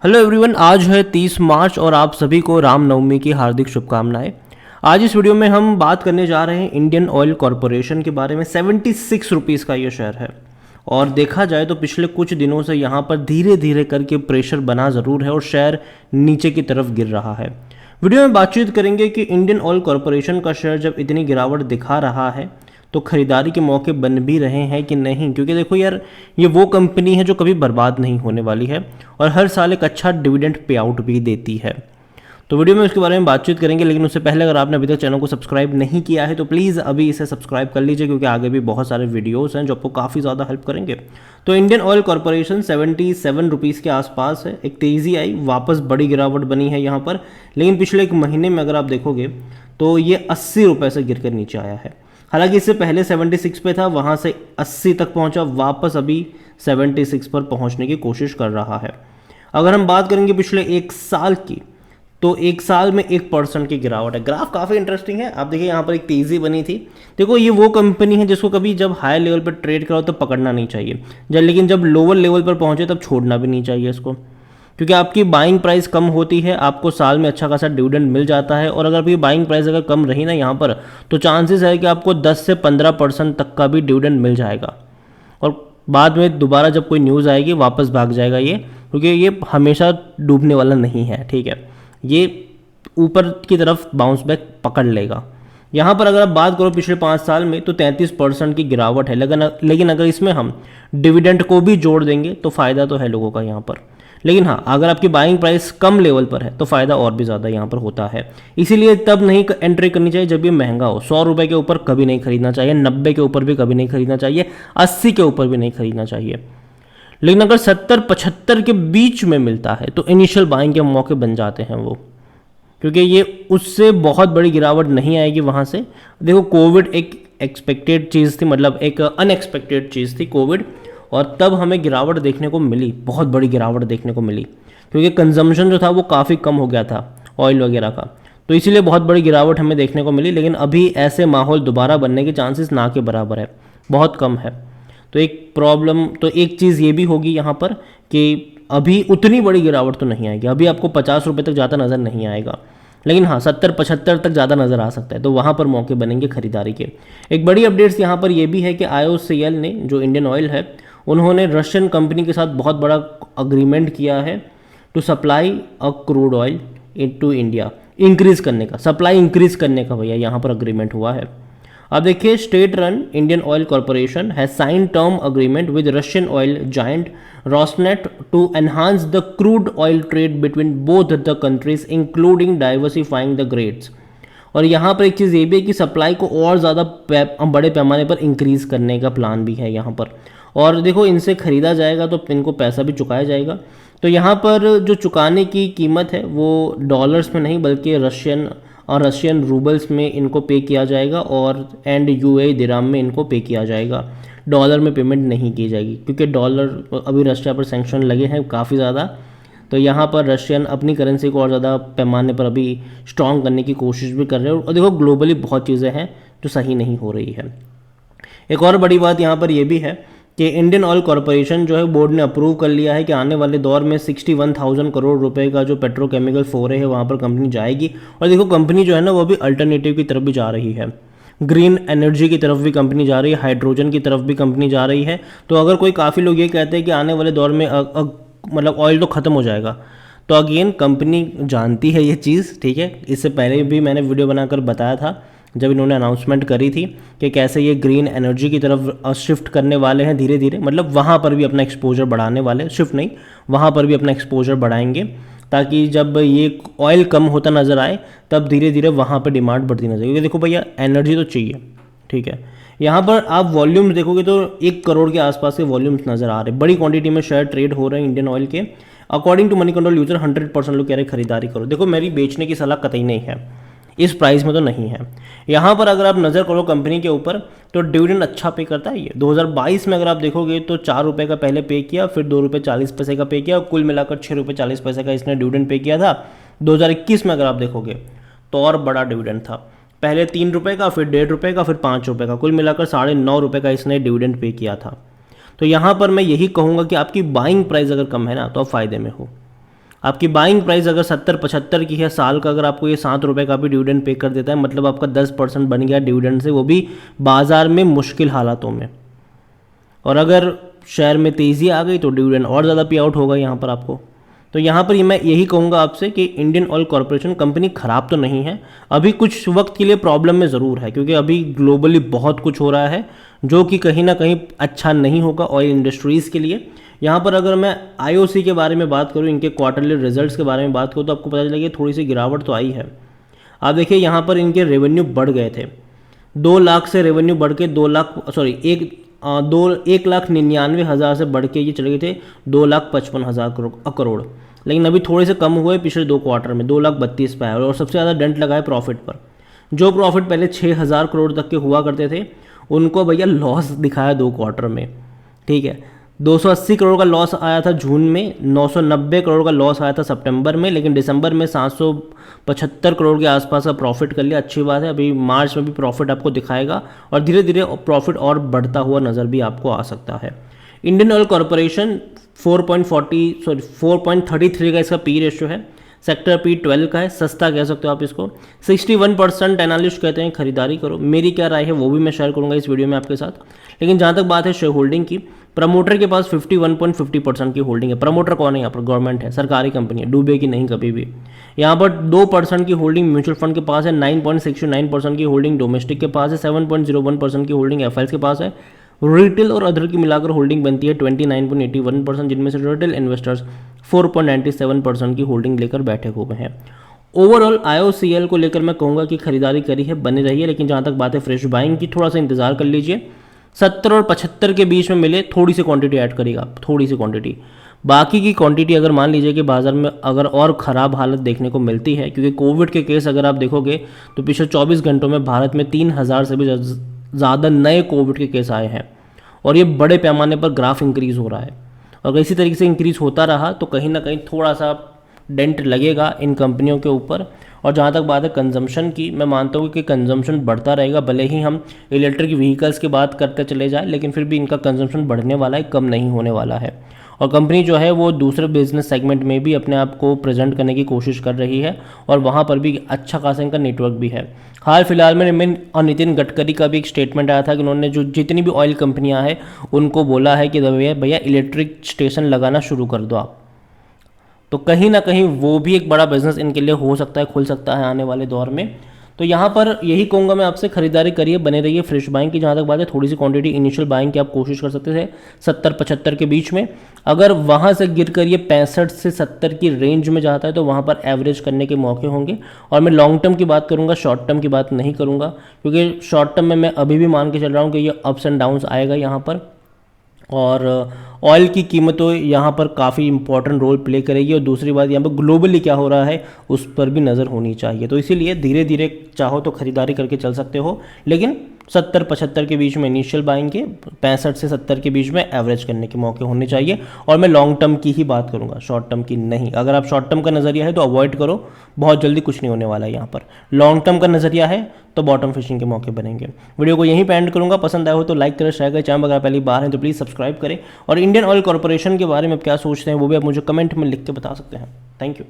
Hello everyone, आज है 30 मार्च और आप सभी को रामनवमी की हार्दिक शुभकामनाएं। आज इस वीडियो में हम बात करने जा रहे हैं इंडियन ऑयल कॉरपोरेशन के बारे में। 76 रुपीज़ का ये शेयर है और देखा जाए तो पिछले कुछ दिनों से यहाँ पर धीरे धीरे करके प्रेशर बना ज़रूर है और शेयर नीचे की तरफ गिर रहा है। वीडियो में बातचीत करेंगे कि इंडियन ऑयल कॉरपोरेशन का शेयर जब इतनी गिरावट दिखा रहा है तो खरीदारी के मौके बन भी रहे हैं कि नहीं, क्योंकि देखो यार, ये वो कंपनी है जो कभी बर्बाद नहीं होने वाली है और हर साल एक अच्छा डिविडेंड पे आउट भी देती है। तो वीडियो में उसके बारे में बातचीत करेंगे, लेकिन उससे पहले अगर आपने अभी तक चैनल को सब्सक्राइब नहीं किया है तो प्लीज़ अभी इसे सब्सक्राइब कर लीजिए, क्योंकि आगे भी बहुत सारे वीडियोस हैं जो आपको काफ़ी ज़्यादा हेल्प करेंगे। तो इंडियन ऑयल कॉरपोरेशन 77 रुपीज़ के आसपास है। एक तेज़ी आई, वापस बड़ी गिरावट बनी है यहाँ पर, लेकिन पिछले एक महीने में अगर आप देखोगे तो ये 80 रुपये से गिर कर नीचे आया है। हालांकि इससे पहले 76 पे था, वहाँ से 80 तक पहुँचा, वापस अभी 76 पर पहुँचने की कोशिश कर रहा है। अगर हम बात करेंगे पिछले एक साल की, तो एक साल में 1% की गिरावट है। ग्राफ काफ़ी इंटरेस्टिंग है। आप देखिए यहाँ पर एक तेज़ी बनी थी। देखो, ये वो कंपनी है जिसको कभी जब हाई लेवल पर ट्रेड करो तो पकड़ना नहीं चाहिए, लेकिन जब लोअर लेवल पर पहुँचे तब छोड़ना भी नहीं चाहिए इसको, क्योंकि आपकी बाइंग प्राइस कम होती है, आपको साल में अच्छा खासा डिविडेंड मिल जाता है। और अगर आपकी बाइंग प्राइस अगर कम रही ना यहाँ पर, तो चांसेस है कि आपको 10 से 15% तक का भी डिविडेंड मिल जाएगा और बाद में दोबारा जब कोई न्यूज़ आएगी वापस भाग जाएगा ये, क्योंकि ये हमेशा डूबने वाला नहीं है। ठीक है, ये ऊपर की तरफ बाउंस बैक पकड़ लेगा। यहाँ पर अगर आप बात करो पिछले 5 साल में तो 33% की गिरावट है, लेकिन अगर इसमें हम डिविडेंड को भी जोड़ देंगे तो फ़ायदा तो है लोगों का यहाँ पर। लेकिन हाँ, अगर आपकी बाइंग प्राइस कम लेवल पर है तो फ़ायदा और भी ज़्यादा यहाँ पर होता है। इसीलिए तब नहीं एंट्री करनी चाहिए जब ये महंगा हो। 100 रुपये के ऊपर कभी नहीं खरीदना चाहिए, 90 के ऊपर भी कभी नहीं खरीदना चाहिए, 80 के ऊपर भी नहीं खरीदना चाहिए। लेकिन अगर 70-75 के बीच में मिलता है तो इनिशियल बाइंग के मौके बन जाते हैं वो, क्योंकि ये उससे बहुत बड़ी गिरावट नहीं आएगी वहाँ से। देखो, कोविड एक एक्सपेक्टेड चीज़ थी, मतलब एक अनएक्सपेक्टेड चीज़ थी कोविड, और तब हमें गिरावट देखने को मिली, बहुत बड़ी गिरावट देखने को मिली, क्योंकि कंजम्पशन जो था वो काफ़ी कम हो गया था ऑयल वगैरह का, तो इसीलिए बहुत बड़ी गिरावट हमें देखने को मिली। लेकिन अभी ऐसे माहौल दोबारा बनने के चांसेस ना के बराबर है, बहुत कम है। तो एक चीज़ ये भी होगी यहाँ पर कि अभी उतनी बड़ी गिरावट तो नहीं आएगी, अभी आपको 50 रुपये तक ज़्यादा नज़र नहीं आएगा, लेकिन हाँ 70-75 तक ज़्यादा नज़र आ सकता है, तो वहाँ पर मौके बनेंगे खरीदारी के। एक बड़ी अपडेट्स यहाँ पर ये भी है कि IOCL ने, जो इंडियन ऑयल है, उन्होंने रशियन कंपनी के साथ बहुत बड़ा अग्रीमेंट किया है to supply a crude oil to India, increase करने का, सप्लाई इंक्रीज़ करने का भैया यहाँ पर अग्रीमेंट हुआ है। अब देखिए, state run Indian Oil Corporation has sign term agreement with Russian oil giant Rosneft to enhance the crude oil trade between both the countries including diversifying the grades. और यहाँ पर एक चीज़ ये भी है कि सप्लाई को और ज़्यादा बड़े पैमाने पर इंक्रीज़ करने का प्लान भी है यहाँ पर। और देखो, इनसे ख़रीदा जाएगा तो इनको पैसा भी चुकाया जाएगा। तो यहाँ पर जो चुकाने की कीमत है वो डॉलर्स में नहीं बल्कि रशियन रूबल्स में इनको पे किया जाएगा और UAE दिराम में इनको पे किया जाएगा। डॉलर में पेमेंट नहीं की जाएगी, क्योंकि डॉलर अभी रशिया पर सैंक्शन लगे हैं काफ़ी ज़्यादा, तो यहाँ पर रशियन अपनी करेंसी को और ज़्यादा पैमाने पर अभी स्ट्रॉन्ग करने की कोशिश भी कर रहे हैं। और देखो, ग्लोबली बहुत चीज़ें हैं जो सही नहीं हो रही है। एक और बड़ी बात यहाँ पर यह भी है कि इंडियन ऑयल कॉरपोरेशन जो है, बोर्ड ने अप्रूव कर लिया है कि आने वाले दौर में 61,000 करोड़ रुपए का जो पेट्रोकेमिकल फोरे है वहाँ पर कंपनी जाएगी। और देखो, कंपनी जो है ना वो भी अल्टरनेटिव की तरफ भी जा रही है, ग्रीन एनर्जी की तरफ भी कंपनी जा रही है, हाइड्रोजन की तरफ भी कंपनी जा रही है। तो अगर कोई, काफ़ी लोग ये कहते हैं कि आने वाले दौर में मतलब ऑयल तो ख़त्म हो जाएगा, तो अगेन कंपनी जानती है ये चीज़। ठीक है, इससे पहले भी मैंने वीडियो बनाकर बताया था जब इन्होंने अनाउंसमेंट करी थी कि कैसे ये ग्रीन एनर्जी की तरफ शिफ्ट करने वाले हैं धीरे धीरे, मतलब वहाँ पर भी अपना एक्सपोजर बढ़ाने वाले, शिफ्ट नहीं, वहाँ पर भी अपना एक्सपोजर बढ़ाएंगे, ताकि जब ये ऑयल कम होता नज़र आए तब धीरे धीरे वहाँ पर डिमांड बढ़ती नजर आएगी। क्योंकि देखो भैया, एनर्जी तो चाहिए। ठीक है, यहाँ पर आप वॉल्यूम्स देखोगे तो 1 करोड़ के आसपास के वॉल्यूम्स नज़र आ रहे हैं, बड़ी क्वांटिटी में शेयर ट्रेड हो रहे हैं इंडियन ऑयल के। According to Moneycontrol user 100% लोग कह रहे खरीदारी करो। देखो, मेरी बेचने की सलाह कतई नहीं है, इस प्राइस में तो नहीं है। यहाँ पर अगर आप नज़र करो कंपनी के ऊपर तो डिविडेंड अच्छा पे करता है ये। 2022 में अगर आप देखोगे तो 4 रुपये का पहले पे किया, फिर 2 रुपये 40 पैसे का पे किया, कुल मिलाकर 6 रुपये 40 पैसे का इसने डिविडेंड पे किया था। 2021 में अगर आप देखोगे तो और बड़ा डिविडेंड था, पहले 3 रुपये का, फिर 1.5 रुपये का, फिर 5 रुपये का, कुल मिलाकर 9.5 रुपये का इसने डिविडेंड पे किया था। तो यहाँ पर मैं यही कहूँगा कि आपकी बाइंग प्राइस अगर कम है ना तो आप फ़ायदे में हो। आपकी बाइंग प्राइस अगर 70-75 की है साल का, अगर आपको ये 7 रुपये का भी डिविडेंड पे कर देता है, मतलब आपका 10% बन गया डिविडेंड से, वो भी बाजार में मुश्किल हालातों में। और अगर शेयर में तेज़ी आ गई तो डिविडेंड और ज़्यादा पे आउट होगा यहाँ पर आपको। तो यहाँ पर मैं यही कहूँगा आपसे कि इंडियन ऑयल कॉरपोरेशन कंपनी ख़राब तो नहीं है, अभी कुछ वक्त के लिए प्रॉब्लम में ज़रूर है, क्योंकि अभी ग्लोबली बहुत कुछ हो रहा है जो कि कहीं ना कहीं अच्छा नहीं होगा ऑयल इंडस्ट्रीज़ के लिए। यहाँ पर अगर मैं आईओसी के बारे में बात करूँ, इनके क्वार्टरली रिजल्ट्स के बारे में बात करूँ, तो आपको पता चलेगा थोड़ी सी गिरावट तो आई है। आप देखिए यहाँ पर इनके रेवेन्यू बढ़ गए थे, 2 लाख से रेवेन्यू बढ़ के 1,99,000 से बढ़ के ये चले गए थे 2,55,000 करोड़। लेकिन अभी थोड़े से कम हुए पिछले 2 क्वार्टर में, 2,32,000 पे आए। और सबसे ज़्यादा डेंट लगा है प्रॉफिट पर। जो प्रॉफिट पहले 6,000 करोड़ तक के हुआ करते थे, उनको भैया लॉस दिखाया 2 क्वार्टर में, ठीक है। 280 करोड़ का लॉस आया था जून में, 990 करोड़ का लॉस आया था सितंबर में, लेकिन दिसंबर में 775 करोड़ के आसपास का प्रॉफिट कर लिया। अच्छी बात है, अभी मार्च में भी प्रॉफिट आपको दिखाएगा और धीरे धीरे प्रॉफिट और बढ़ता हुआ नज़र भी आपको आ सकता है। इंडियन ऑयल कॉरपोरेशन 4.33 का इसका पी रेशियो है, सेक्टर पी 12 का है, सस्ता कह सकते हो आप इसको। 61% एनालिस्ट कहते हैं खरीदारी करो। मेरी क्या राय है वो भी मैं शेयर करूंगा इस वीडियो में आपके साथ। लेकिन जहाँ तक बात है शेयर होल्डिंग की, प्रमोटर के पास 51.50% की होल्डिंग है। प्रमोटर कौन है यहाँ पर? गवर्नमेंट है, सरकारी कंपनी है, डूबे की नहीं कभी भी। यहाँ पर 2% की होल्डिंग म्यूचुअल फंड के पास है, 9.69% की होल्डिंग डोमेस्टिक के पास है, 7.01% की होल्डिंग एफआईएस के पास है। रिटेल और अदर की मिलाकर होल्डिंग बनती है 29.81%, जिनमें से रिटेल इन्वेस्टर्स 4.97% की होल्डिंग लेकर बैठे हुए हैं। ओवरऑल आईओसीएल को लेकर मैं कहूँगा कि खरीदारी करी है, बने रही है। लेकिन जहाँ तक बात है फ्रेश बाइंग की, थोड़ा सा इंतजार कर लीजिए। 70 और 75 के बीच में मिले, थोड़ी सी क्वांटिटी ऐड करेगा, थोड़ी सी क्वांटिटी। बाकी की क्वांटिटी अगर मान लीजिए कि बाजार में अगर और ख़राब हालत देखने को मिलती है, क्योंकि कोविड के केस अगर आप देखोगे तो पिछले 24 घंटों में भारत में 3,000 से भी ज़्यादा नए कोविड के केस आए हैं और ये बड़े पैमाने पर ग्राफ इंक्रीज़ हो रहा है। अगर इसी तरीके से इंक्रीज़ होता रहा तो कहीं ना कहीं थोड़ा सा डेंट लगेगा इन कंपनियों के ऊपर। और जहाँ तक बात है कंजम्पशन की, मैं मानता हूँ कि कंजम्पशन बढ़ता रहेगा, भले ही हम इलेक्ट्रिक व्हीकल्स की बात करते चले जाएं, लेकिन फिर भी इनका कंजम्पशन बढ़ने वाला है, कम नहीं होने वाला है। और कंपनी जो है वो दूसरे बिजनेस सेगमेंट में भी अपने आप को प्रेजेंट करने की कोशिश कर रही है और वहाँ पर भी अच्छा खासा इनका नेटवर्क भी है। हाल फिलहाल में नितिन गडकरी का भी एक स्टेटमेंट आया था कि उन्होंने जो जितनी भी ऑयल कंपनियां हैं उनको बोला है कि भैया इलेक्ट्रिक स्टेशन लगाना शुरू कर दो आप। तो कहीं ना कहीं वो भी एक बड़ा बिजनेस इनके लिए हो सकता है, खुल सकता है आने वाले दौर में। तो यहाँ पर यही कहूँगा मैं आपसे, खरीदारी करिए, बने रहिए फ्रेश बाइंग की। जहाँ तक बात है थोड़ी सी क्वांटिटी इनिशियल बाइंग की आप कोशिश कर सकते थे 70-75 के बीच में। अगर वहाँ से गिर कर ये 65 से 70 की रेंज में जाता है तो वहाँ पर एवरेज करने के मौके होंगे। और मैं लॉन्ग टर्म की बात करूँगा, शॉर्ट टर्म की बात नहीं करूँगा, क्योंकि शॉर्ट टर्म में मैं अभी भी मान के चल रहा हूँ कि ये अप्स एंड डाउन्स आएगा यहाँ पर। और ऑयल की कीमतों यहाँ पर काफ़ी इंपॉर्टेंट रोल प्ले करेगी। और दूसरी बात यहाँ पर ग्लोबली क्या हो रहा है उस पर भी नज़र होनी चाहिए। तो इसीलिए धीरे धीरे चाहो तो ख़रीदारी करके चल सकते हो, लेकिन 70-75 के बीच में इनिशियल बाइंग के, 65 से 70 के बीच में एवरेज करने के मौके होने चाहिए। और मैं लॉन्ग टर्म की ही बात करूँगा, शॉर्ट टर्म की नहीं। अगर आप शॉर्ट टर्म का नज़रिया है तो अवॉइड करो, बहुत जल्दी कुछ नहीं होने वाला है यहाँ पर। लॉन्ग टर्म का नज़रिया है तो बॉटम फिशिंग के मौके बनेंगे। वीडियो को यहीं पे एंड करूँगा, पसंद आया हो तो लाइक करें, शेयर करें, चैनल अगर पहली बार हैं तो प्लीज़ सब्सक्राइब करें। और इंडियन ऑयल कॉरपोरेशन के बारे में क्या सोचते हैं वो भी आप मुझे कमेंट में लिख के बता सकते हैं। Thank you.